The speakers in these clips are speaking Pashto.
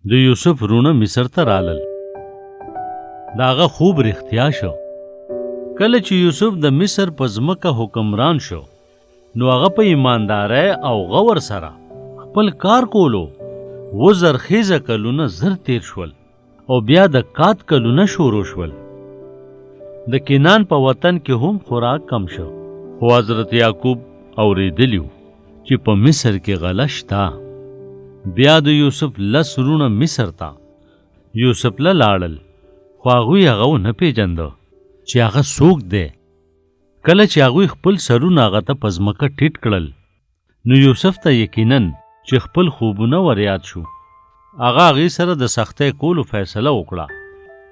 د یوسف رونه مصر ته رالل. د هغه خوب رښتیا شو. کله چې یوسف د مصر په ځمکه حکمران شو نو هغه په ایماندارۍ او غور سره خپل کار کولو. 7 زرخیزه کلونه زر تیر شول او بیا د کات کلونه شروع شول. د کنان په وطن کې هم خوراک کم شو، خو حضرت یعقوب اورېدلی و چې په مصر کې غله شته. بیا د یوسف 10 رونه مصر ته یوسف له لاړل، خو هغوی هغه ونه پیژنده چې هغه څوک دی. کله چې هغوی خپل سرونه هغه ته په ځمکه ټیټ کړل نو یوسف ته یقیناً چې خپل خوبونه ور یاد شو. هغه هغې سره د سختۍ کولو فیصله وکړه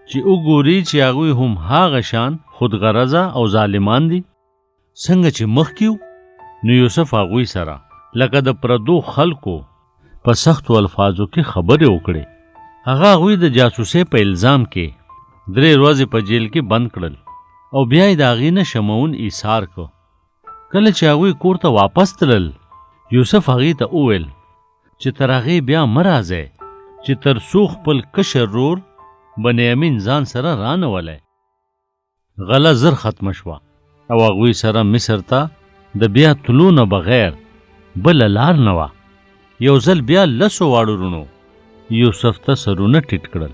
چې وګوري چې هغوی هم هغه شان خودغرضه او ظالمان دي څنګه چې مخکې نو یوسف هغوی سره لکه د پردو خلکو په سختو الفاظو کې خبرې وکړې. هغه هغوی د جاسوسۍ په الزام کې 3 ورځې په جیل کې بند کړل او بیا یې د هغې نه شمعون ایثار کو. کله چې هغوی کور ته واپس تلل یوسف هغې ته وویل چې تر هغې بیا مه راځئ چې تر څو خپل کشر رور بنیامین ځان سره رانولی. غله زر ختمه شوه او هغوی سره مصر ته د بیا تلو نه بغیر بله لار نه وه. یو ځل بیا 10 واړو رونو یوسف ته سرونه ټیټ کړل.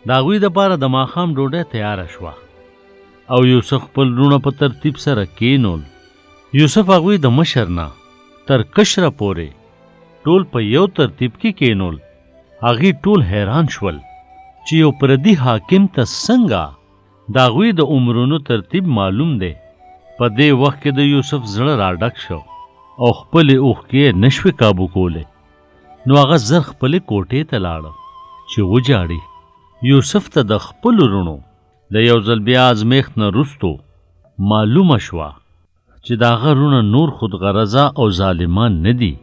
د هغوی دپاره د ماښام ډوډۍ تیاره شوه او یوسف خپل رونه په ترتیب سره کینول. یوسف هغوی د مشر نه تر کشره پورې ټول په یو ترتیب کې کینول. هغوی ټول حیران شول چې یو پردي حاکم ته څنګه د هغوی د عمرونو ترتیب معلوم دی. په دې وخت کې د یوسف زړه راډک شو او خپلې اوښکې نشوې کابو کولی. نو هغه زر خپلې کوټې ته لاړه چې وجاړي. یوسف ته د خپلو رونو د یو ځل بیا ازمیښت نه وروستو معلومه شوه چې د هغه رونه نور خودغرضه او ظالمان نه دي.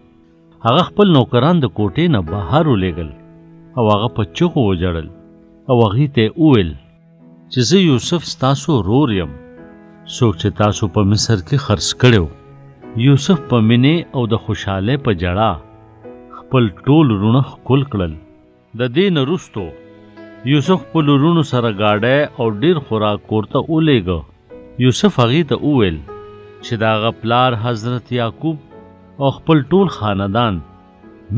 هغه خپل نوکران د کوټې نه بهر ولېږل او هغه په چغو وجړل او هغې ته یې وویل چې زه یوسف ستاسو ورور یم، څوک چې تاسو په مصر کې خرڅ کړی و. یوسف په مینې او د خوشحالۍ په جړا خپل ټول رونه ښکل کړل. د دې نه وروستو یوسف خپلو رونو سره ګاډی او ډېر خوراک کور ته ولېږه. یوسف هغې ته وویل چې د هغه پلار حضرت یعقوب او خپل ټول خاندان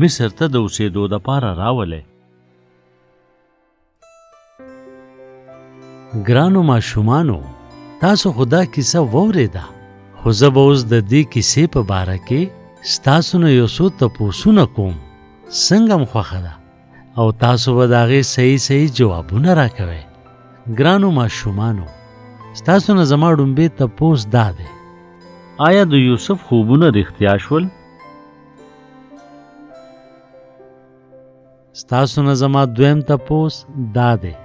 مصر ته د اوسېدو دپاره راولی. ګرانو ماشومانو، تاسو خو دا کیسه واورېده، خو زه به اوس د دې کیسې په باره کې ستاسو نه یو څو تپوسونه کوم. څنګه م خوښه ده او تاسو به د هغې صحیح جوابونه راکوئ. ګرانو ماشومانو، ستاسو نه زما ډومبې تپوس دا دی، آیا د یوسف خوبونه رښتیا شول؟ ستاسو نه زما دویم تپوس دا دی،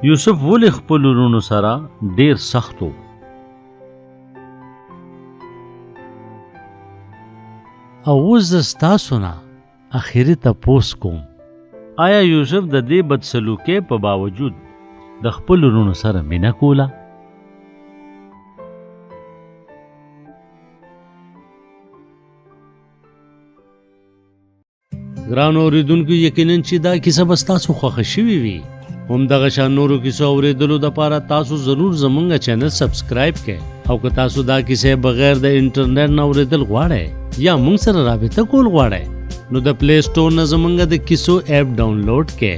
یوسف ولې خپلو رونو سره ډېر سخت و؟ او اوس زه ستاسو نه اخري تپوس کوم، آیا یوسف د دې بدسلوکۍ په باوجود د خپلو رونو سره مینه کوله؟ ګرانو اورېدونکو، یقیناً چې دا کیسه به ستاسو خوښه شوې وي. همدغه شان نورو کیسو اورېدلو دپاره تاسو ضرور زموږ چینل سبسکرایب کړئ او که تاسو دا کیسې بغیر د انټرنیټ نه اورېدل غواړئ یا موږ سره رابطه کول غواړئ نو د پلی سټور نه زموږ د کیسو ایپ ډاونلوډ کړئ